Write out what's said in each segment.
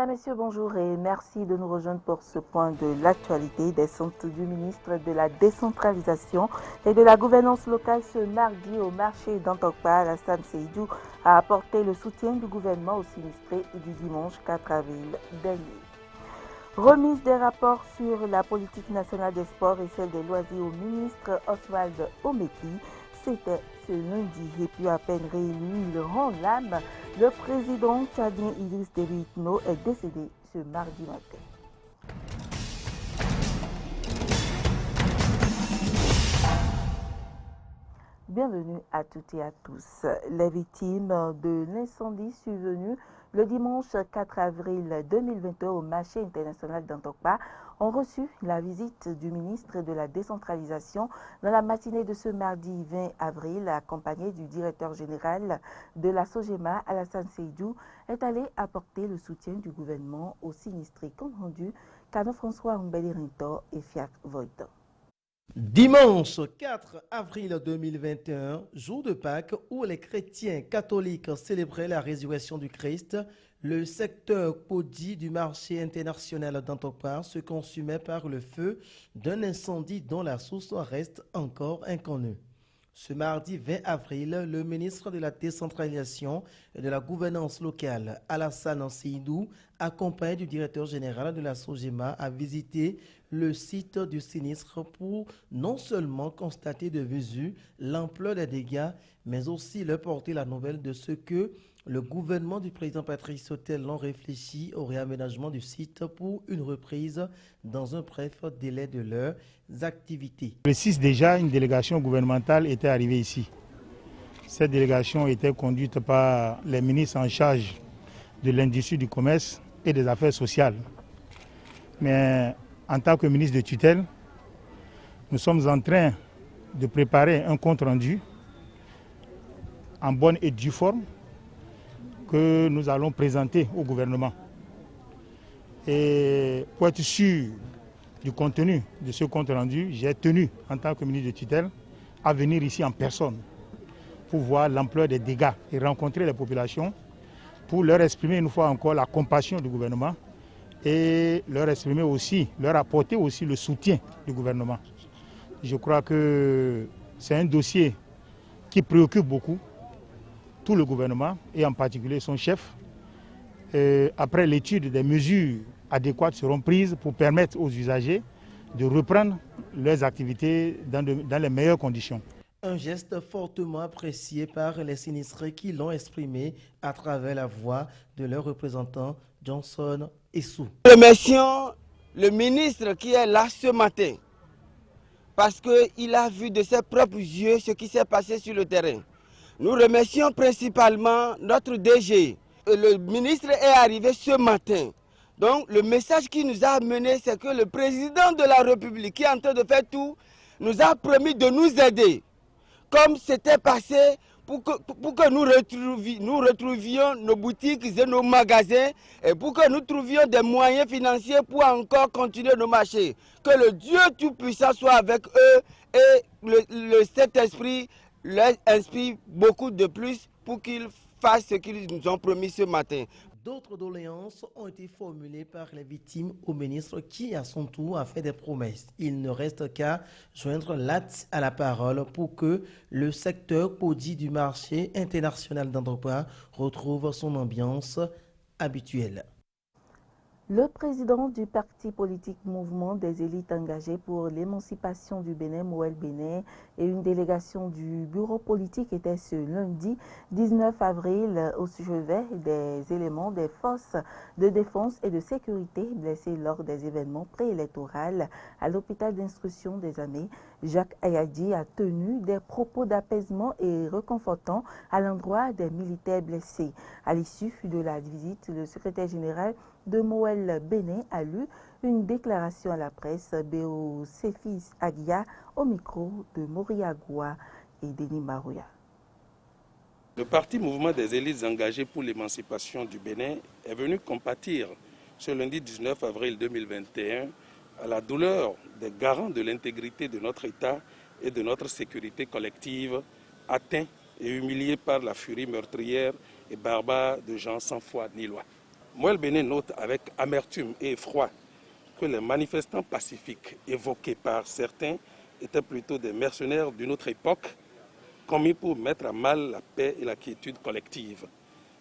Mesdames, Messieurs, bonjour et merci de nous rejoindre pour ce point de l'actualité des centres du ministre de la décentralisation et de la gouvernance locale. Ce mardi au marché d'Antokpa, Alassane Seydou a apporté le soutien du gouvernement aux sinistrés du dimanche 4 avril dernier. Remise des rapports sur la politique nationale des sports et celle des loisirs au ministre Oswald Omeki. C'était ce lundi et puis à peine réélu, il rend l'âme. Le président tchadien Idriss Déby Itno est décédé ce mardi matin. Bienvenue à toutes et à tous. Les victimes de l'incendie survenu le dimanche 4 avril 2021 au marché international d'Antokpa ont reçu la visite du ministre de la décentralisation dans la matinée de ce mardi 20 avril, accompagné du directeur général de la SOGEMA, Alassane Seydou, est allé apporter le soutien du gouvernement aux sinistrés, comme rendu Cano François Mbeli-Rintor et Fiac Voitan. Dimanche 4 avril 2021, jour de Pâques où les chrétiens catholiques célébraient la résurrection du Christ, le secteur Podi du marché international d'Antokpa se consumait par le feu d'un incendie dont la source reste encore inconnue. Ce mardi 20 avril, le ministre de la décentralisation et de la gouvernance locale, Alassane Seydou, accompagné du directeur général de la SOGEMA, a visité le site du sinistre pour non seulement constater de visu l'ampleur des dégâts, mais aussi leur porter la nouvelle de ce que le gouvernement du président Patrice Talon réfléchit au réaménagement du site pour une reprise dans un bref délai de leurs activités. Le 6 déjà, une délégation gouvernementale était arrivée ici. Cette délégation était conduite par les ministres en charge de l'industrie, du commerce et des affaires sociales. Mais en tant que ministre de tutelle, nous sommes en train de préparer un compte-rendu en bonne et due forme que nous allons présenter au gouvernement. Et pour être sûr du contenu de ce compte-rendu, j'ai tenu, en tant que ministre de tutelle, à venir ici en personne pour voir l'ampleur des dégâts et rencontrer les populations pour leur exprimer une fois encore la compassion du gouvernement et leur exprimer aussi, leur apporter aussi le soutien du gouvernement. Je crois que c'est un dossier qui préoccupe beaucoup tout le gouvernement et en particulier son chef. Après l'étude, des mesures adéquates seront prises pour permettre aux usagers de reprendre leurs activités dans les meilleures conditions. Un geste fortement apprécié par les sinistrés qui l'ont exprimé à travers la voix de leur représentant Johnson Essou. Nous remercions le ministre qui est là ce matin parce qu'il a vu de ses propres yeux ce qui s'est passé sur le terrain. Nous remercions principalement notre DG. Le ministre est arrivé ce matin. Donc le message qui nous a amené, c'est que le président de la République, qui est en train de faire tout, nous a promis de nous aider. Comme c'était passé pour que nous retrouvions nos boutiques et nos magasins et pour que nous trouvions des moyens financiers pour encore continuer nos marchés. Que le Dieu Tout-Puissant soit avec eux et le Saint-Esprit leur inspire beaucoup de plus pour qu'ils fassent ce qu'ils nous ont promis ce matin. D'autres doléances ont été formulées par les victimes au ministre qui, à son tour, a fait des promesses. Il ne reste qu'à joindre l'acte à la parole pour que le secteur Podi du marché international d'Antokpa retrouve son ambiance habituelle. Le président du parti politique Mouvement des élites engagées pour l'émancipation du Bénin, Moël Bénin, et une délégation du bureau politique étaient ce lundi 19 avril au chevet des éléments des forces de défense et de sécurité blessés lors des événements préélectoraux à l'hôpital d'instruction des armées. Jacques Ayadi a tenu des propos d'apaisement et réconfortants à l'endroit des militaires blessés. À l'issue de la visite, le secrétaire général de Moël Bénin a lu une déclaration à la presse. Béo Séfis Aguia au micro de Moriagoua et Denis Marouya. Le parti Mouvement des élites engagées pour l'émancipation du Bénin est venu compatir ce lundi 19 avril 2021 à la douleur des garants de l'intégrité de notre État et de notre sécurité collective, atteints et humiliés par la furie meurtrière et barbare de gens sans foi ni loi. Moelle Bénin note avec amertume et effroi que les manifestants pacifiques évoqués par certains étaient plutôt des mercenaires d'une autre époque, commis pour mettre à mal la paix et la quiétude collective.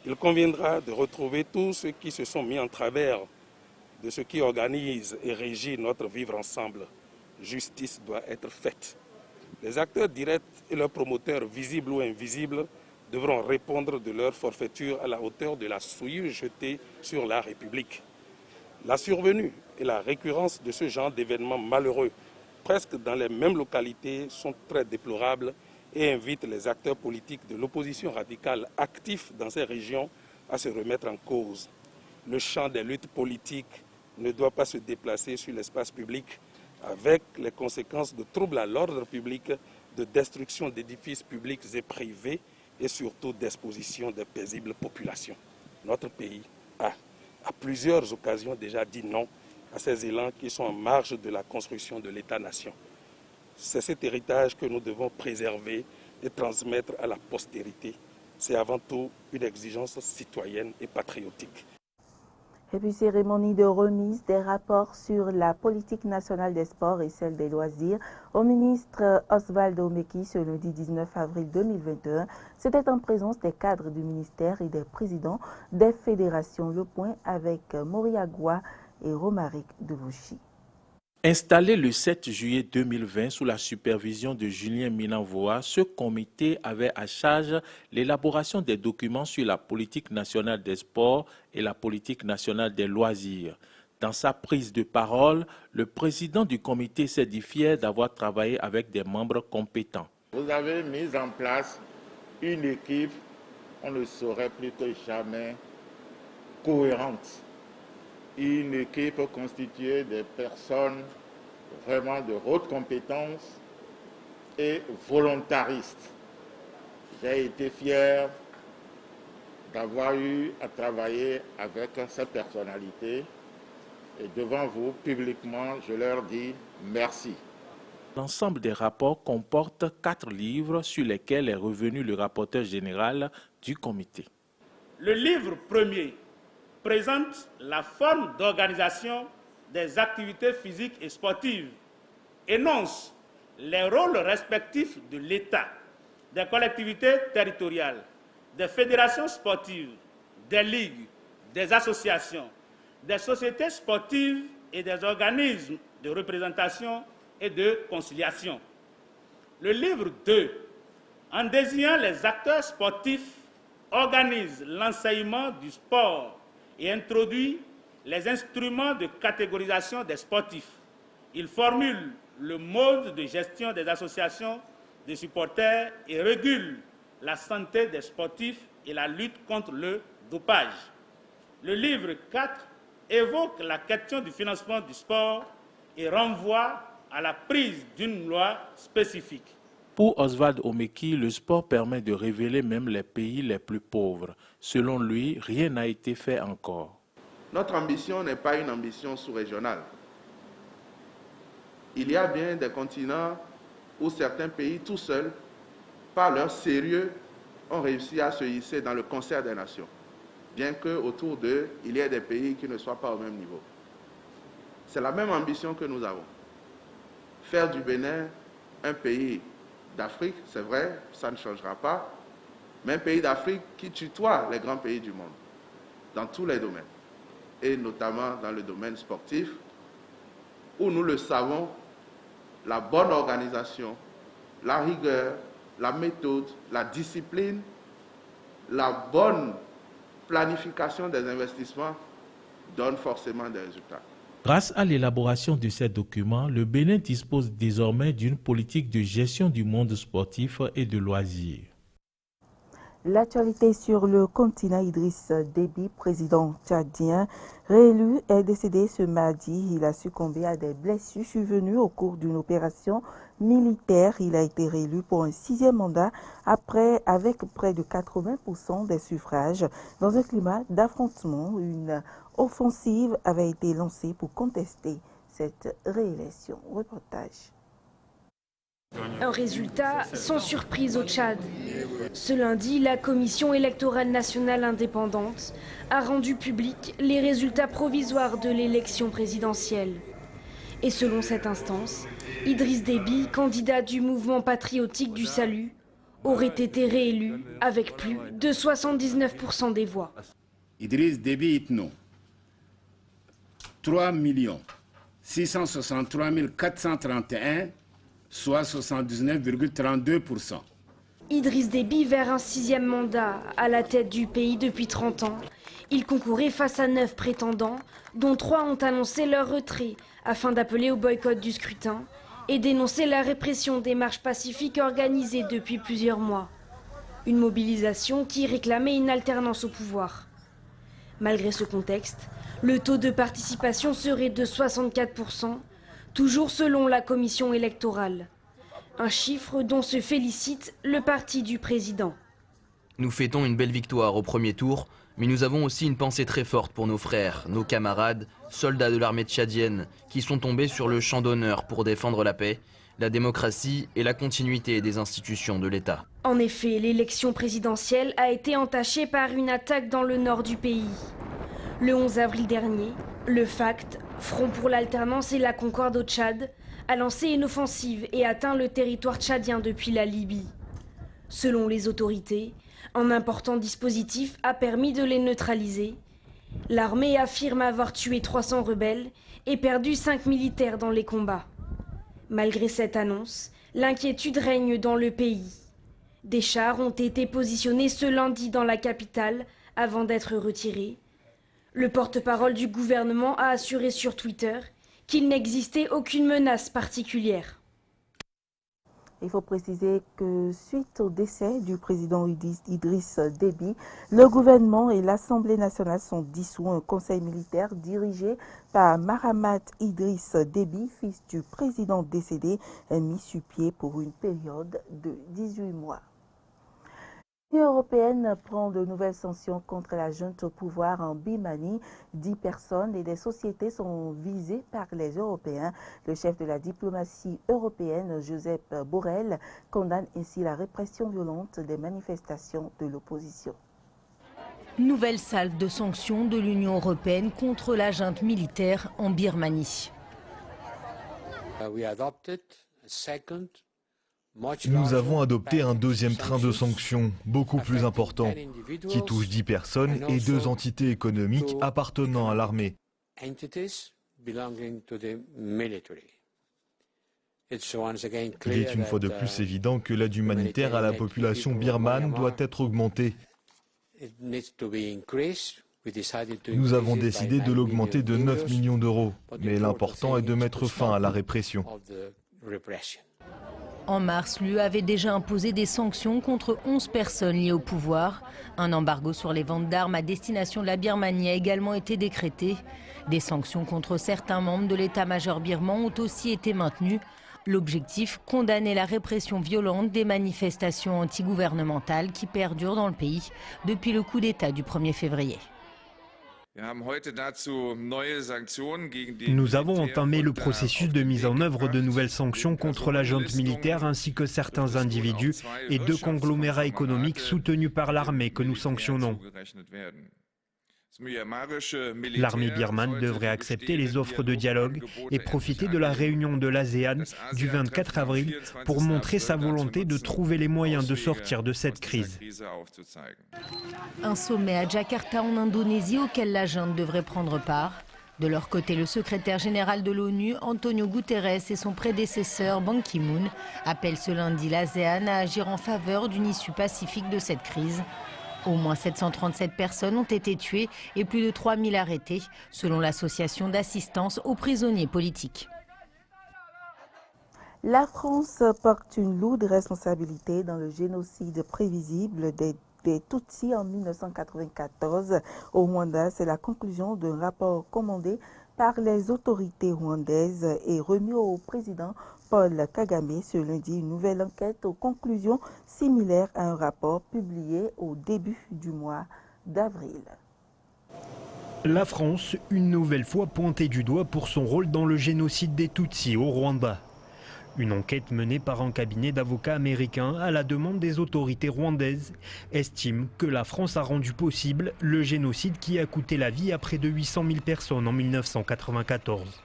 Il conviendra de retrouver tous ceux qui se sont mis en travers de ce qui organise et régit notre vivre ensemble. Justice doit être faite. Les acteurs directs et leurs promoteurs, visibles ou invisibles, devront répondre de leur forfaiture à la hauteur de la souillure jetée sur la République. La survenue et la récurrence de ce genre d'événements malheureux, presque dans les mêmes localités, sont très déplorables et invitent les acteurs politiques de l'opposition radicale actifs dans ces régions à se remettre en cause. Le champ des luttes politiques ne doit pas se déplacer sur l'espace public avec les conséquences de troubles à l'ordre public, de destruction d'édifices publics et privés et surtout d'exposition des paisibles populations. Notre pays a, à plusieurs occasions, déjà dit non à ces élans qui sont en marge de la construction de l'État-nation. C'est cet héritage que nous devons préserver et transmettre à la postérité. C'est avant tout une exigence citoyenne et patriotique. Et puis, cérémonie de remise des rapports sur la politique nationale des sports et celle des loisirs au ministre Osvaldo Meki ce lundi 19 avril 2021. C'était en présence des cadres du ministère et des présidents des fédérations. Le point avec Moriagua et Romaric Devouchi. Installé le 7 juillet 2020 sous la supervision de Julien Minavoa, ce comité avait à charge l'élaboration des documents sur la politique nationale des sports et la politique nationale des loisirs. Dans sa prise de parole, le président du comité s'est dit fier d'avoir travaillé avec des membres compétents. Vous avez mis en place une équipe, on ne saurait plus que jamais, cohérente. Une équipe constituée de personnes vraiment de haute compétence et volontaristes. J'ai été fier d'avoir eu à travailler avec ces personnalités et devant vous, publiquement, je leur dis merci. L'ensemble des rapports comporte 4 livres sur lesquels est revenu le rapporteur général du comité. Le livre premier présente la forme d'organisation des activités physiques et sportives, énonce les rôles respectifs de l'État, des collectivités territoriales, des fédérations sportives, des ligues, des associations, des sociétés sportives et des organismes de représentation et de conciliation. Le livre 2, en désignant les acteurs sportifs, organise l'enseignement du sport et introduit les instruments de catégorisation des sportifs. Il formule le mode de gestion des associations de supporters et régule la santé des sportifs et la lutte contre le dopage. Le livre 4 évoque la question du financement du sport et renvoie à la prise d'une loi spécifique. Pour Osvaldo Meki, le sport permet de révéler même les pays les plus pauvres. Selon lui, rien n'a été fait encore. Notre ambition n'est pas une ambition sous-régionale. Il y a bien des continents où certains pays, tout seuls, par leur sérieux, ont réussi à se hisser dans le concert des nations, bien qu'autour d'eux, il y ait des pays qui ne soient pas au même niveau. C'est la même ambition que nous avons. Faire du Bénin un pays d'Afrique, c'est vrai, ça ne changera pas, mais un pays d'Afrique qui tutoie les grands pays du monde, dans tous les domaines, et notamment dans le domaine sportif, où nous le savons, la bonne organisation, la rigueur, la méthode, la discipline, la bonne planification des investissements donnent forcément des résultats. Grâce à l'élaboration de ces documents, le Bénin dispose désormais d'une politique de gestion du monde sportif et de loisirs. L'actualité sur le continent, Idriss Déby, président tchadien, réélu, est décédé ce mardi. Il a succombé à des blessures survenues au cours d'une opération militaire. Il a été réélu pour un 6e mandat avec près de 80% des suffrages. Dans un climat d'affrontement, une offensive avait été lancée pour contester cette réélection. Reportage. Un résultat sans surprise au Tchad. Ce lundi, la Commission électorale nationale indépendante a rendu public les résultats provisoires de l'élection présidentielle. Et selon cette instance, Idriss Déby, candidat du mouvement patriotique du salut, aurait été réélu avec plus de 79% des voix. Idriss Déby Itno, 3 663 431, soit 79,32%. Idriss Déby vers un 6e mandat à la tête du pays depuis 30 ans. Il concourait face à 9 prétendants, dont 3 ont annoncé leur retrait afin d'appeler au boycott du scrutin et dénoncer la répression des marches pacifiques organisées depuis plusieurs mois. Une mobilisation qui réclamait une alternance au pouvoir. Malgré ce contexte, le taux de participation serait de 64%, toujours selon la commission électorale. Un chiffre dont se félicite le parti du président. Nous fêtons une belle victoire au premier tour, mais nous avons aussi une pensée très forte pour nos frères, nos camarades, soldats de l'armée tchadienne, qui sont tombés sur le champ d'honneur pour défendre la paix, la démocratie et la continuité des institutions de l'État. En effet, l'élection présidentielle a été entachée par une attaque dans le nord du pays. Le 11 avril dernier, le FACT, Front pour l'alternance et la concorde au Tchad, a lancé une offensive et atteint le territoire tchadien depuis la Libye. Selon les autorités, un important dispositif a permis de les neutraliser. L'armée affirme avoir tué 300 rebelles et perdu 5 militaires dans les combats. Malgré cette annonce, l'inquiétude règne dans le pays. Des chars ont été positionnés ce lundi dans la capitale avant d'être retirés. Le porte-parole du gouvernement a assuré sur Twitter qu'il n'existait aucune menace particulière. Il faut préciser que suite au décès du président Idriss Déby, le gouvernement et l'Assemblée nationale sont dissous. Un conseil militaire dirigé par Mahamat Idriss Déby, fils du président décédé, est mis sur pied pour une période de 18 mois. L'Union européenne prend de nouvelles sanctions contre la junte au pouvoir en Birmanie. 10 personnes et des sociétés sont visées par les Européens. Le chef de la diplomatie européenne, Josep Borrell, condamne ainsi la répression violente des manifestations de l'opposition. Nouvelle salve de sanctions de l'Union européenne contre la junte militaire en Birmanie. Nous avons adopté un deuxième train de sanctions, beaucoup plus important, qui touche 10 personnes et 2 entités économiques appartenant à l'armée. Il est une fois de plus évident que l'aide humanitaire à la population birmane doit être augmentée. Nous avons décidé de l'augmenter de 9 millions d'euros, mais l'important est de mettre fin à la répression. En mars, l'UE avait déjà imposé des sanctions contre 11 personnes liées au pouvoir. Un embargo sur les ventes d'armes à destination de la Birmanie a également été décrété. Des sanctions contre certains membres de l'état-major birman ont aussi été maintenues. L'objectif, condamner la répression violente des manifestations antigouvernementales qui perdurent dans le pays depuis le coup d'État du 1er février. Nous avons entamé le processus de mise en œuvre de nouvelles sanctions contre la junte militaire ainsi que certains individus et 2 conglomérats économiques soutenus par l'armée que nous sanctionnons. L'armée birmane devrait accepter les offres de dialogue et profiter de la réunion de l'ASEAN du 24 avril pour montrer sa volonté de trouver les moyens de sortir de cette crise. Un sommet à Jakarta en Indonésie auquel la junte devrait prendre part. De leur côté, le secrétaire général de l'ONU, Antonio Guterres, et son prédécesseur, Ban Ki-moon, appellent ce lundi l'ASEAN à agir en faveur d'une issue pacifique de cette crise. Au moins 737 personnes ont été tuées et plus de 3000 arrêtées, selon l'association d'assistance aux prisonniers politiques. La France porte une lourde responsabilité dans le génocide prévisible des Tutsis en 1994 au Rwanda. C'est la conclusion d'un rapport commandé par les autorités rwandaises et remis au président Paul Kagame ce lundi. Une nouvelle enquête aux conclusions similaires à un rapport publié au début du mois d'avril. La France, une nouvelle fois pointée du doigt pour son rôle dans le génocide des Tutsis au Rwanda. Une enquête menée par un cabinet d'avocats américains à la demande des autorités rwandaises estime que la France a rendu possible le génocide qui a coûté la vie à près de 800 000 personnes en 1994.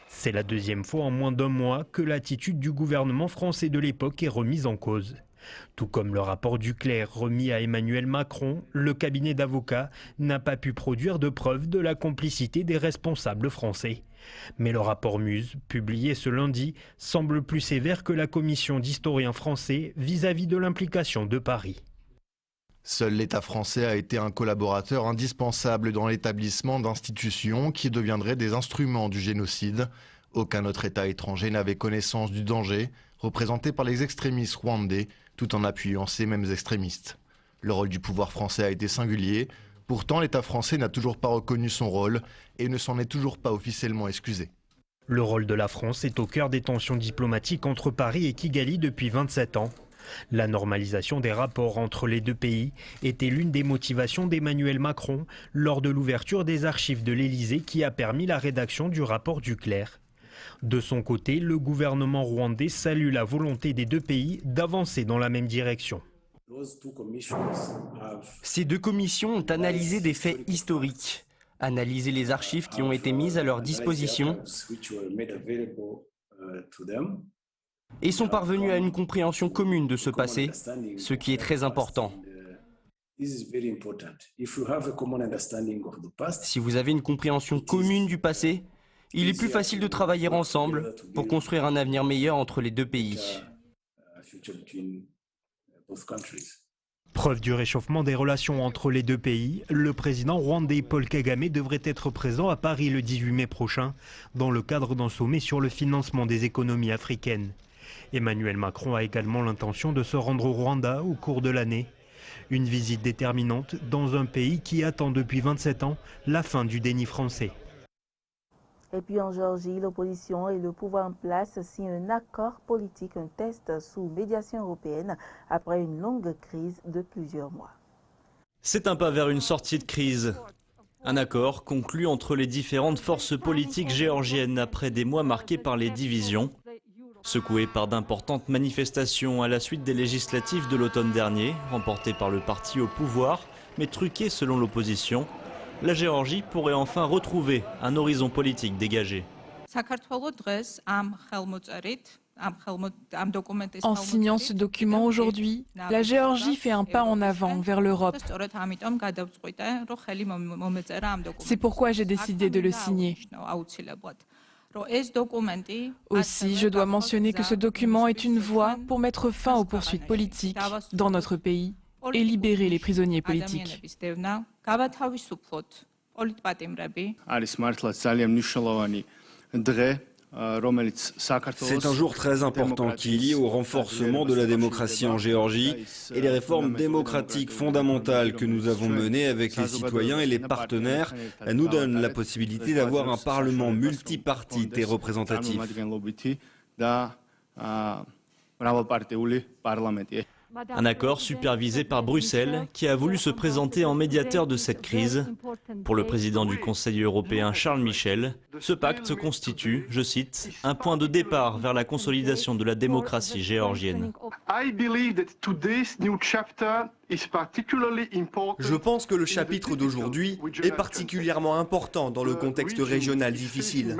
C'est la deuxième fois en moins d'un mois que l'attitude du gouvernement français de l'époque est remise en cause. Tout comme le rapport Duclerc remis à Emmanuel Macron, le cabinet d'avocats n'a pas pu produire de preuves de la complicité des responsables français. Mais le rapport Muse, publié ce lundi, semble plus sévère que la commission d'historiens français vis-à-vis de l'implication de Paris. Seul l'État français a été un collaborateur indispensable dans l'établissement d'institutions qui deviendraient des instruments du génocide. Aucun autre État étranger n'avait connaissance du danger représenté par les extrémistes rwandais, tout en appuyant ces mêmes extrémistes. Le rôle du pouvoir français a été singulier. Pourtant, l'État français n'a toujours pas reconnu son rôle et ne s'en est toujours pas officiellement excusé. Le rôle de la France est au cœur des tensions diplomatiques entre Paris et Kigali depuis 27 ans. La normalisation des rapports entre les deux pays était l'une des motivations d'Emmanuel Macron lors de l'ouverture des archives de l'Élysée qui a permis la rédaction du rapport Duclerc. De son côté, le gouvernement rwandais salue la volonté des deux pays d'avancer dans la même direction. Ces deux commissions ont analysé des faits historiques, analysé les archives qui ont été mises à leur disposition et sont parvenus à une compréhension commune de ce passé, ce qui est très important. Si vous avez une compréhension commune du passé, il est plus facile de travailler ensemble pour construire un avenir meilleur entre les deux pays. Preuve du réchauffement des relations entre les deux pays, le président rwandais Paul Kagame devrait être présent à Paris le 18 mai prochain dans le cadre d'un sommet sur le financement des économies africaines. Emmanuel Macron a également l'intention de se rendre au Rwanda au cours de l'année. Une visite déterminante dans un pays qui attend depuis 27 ans la fin du déni français. Et puis en Géorgie, l'opposition et le pouvoir en place signent un accord politique, un test sous médiation européenne après une longue crise de plusieurs mois. C'est un pas vers une sortie de crise. Un accord conclu entre les différentes forces politiques géorgiennes après des mois marqués par les divisions. Secoué par d'importantes manifestations à la suite des législatives de l'automne dernier, remportées par le parti au pouvoir, mais truquées selon l'opposition, la Géorgie pourrait enfin retrouver un horizon politique dégagé. En signant ce document aujourd'hui, la Géorgie fait un pas en avant vers l'Europe. C'est pourquoi j'ai décidé de le signer. Aussi, je dois mentionner que ce document est une voie pour mettre fin aux poursuites politiques dans notre pays et libérer les prisonniers politiques. C'est un jour très important qui est lié au renforcement de la démocratie en Géorgie et les réformes démocratiques fondamentales que nous avons menées avec les citoyens et les partenaires nous donnent la possibilité d'avoir un parlement multipartite et représentatif. Un accord supervisé par Bruxelles qui a voulu se présenter en médiateur de cette crise. Pour le président du Conseil européen Charles Michel, ce pacte constitue, je cite, un point de départ vers la consolidation de la démocratie géorgienne. Je pense que le chapitre d'aujourd'hui est particulièrement important dans le contexte régional difficile.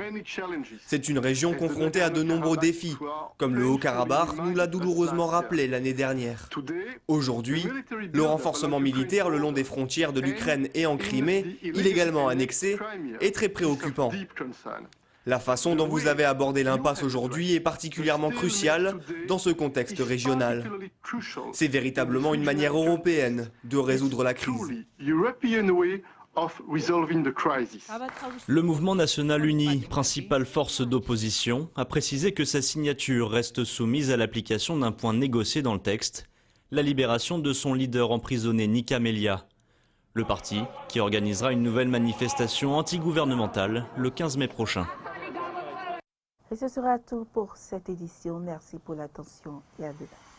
C'est une région confrontée à de nombreux défis, comme le Haut-Karabakh nous l'a douloureusement rappelé l'année dernière. Aujourd'hui, le renforcement militaire le long des frontières de l'Ukraine et en Crimée, illégalement annexée, est très préoccupant. La façon dont vous avez abordé l'impasse aujourd'hui est particulièrement cruciale dans ce contexte régional. C'est véritablement une manière européenne de résoudre la crise. Le Mouvement national uni, principale force d'opposition, a précisé que sa signature reste soumise à l'application d'un point négocié dans le texte, la libération de son leader emprisonné Nika Melia. Le parti qui organisera une nouvelle manifestation antigouvernementale le 15 mai prochain. Et ce sera tout pour cette édition. Merci pour l'attention et à demain.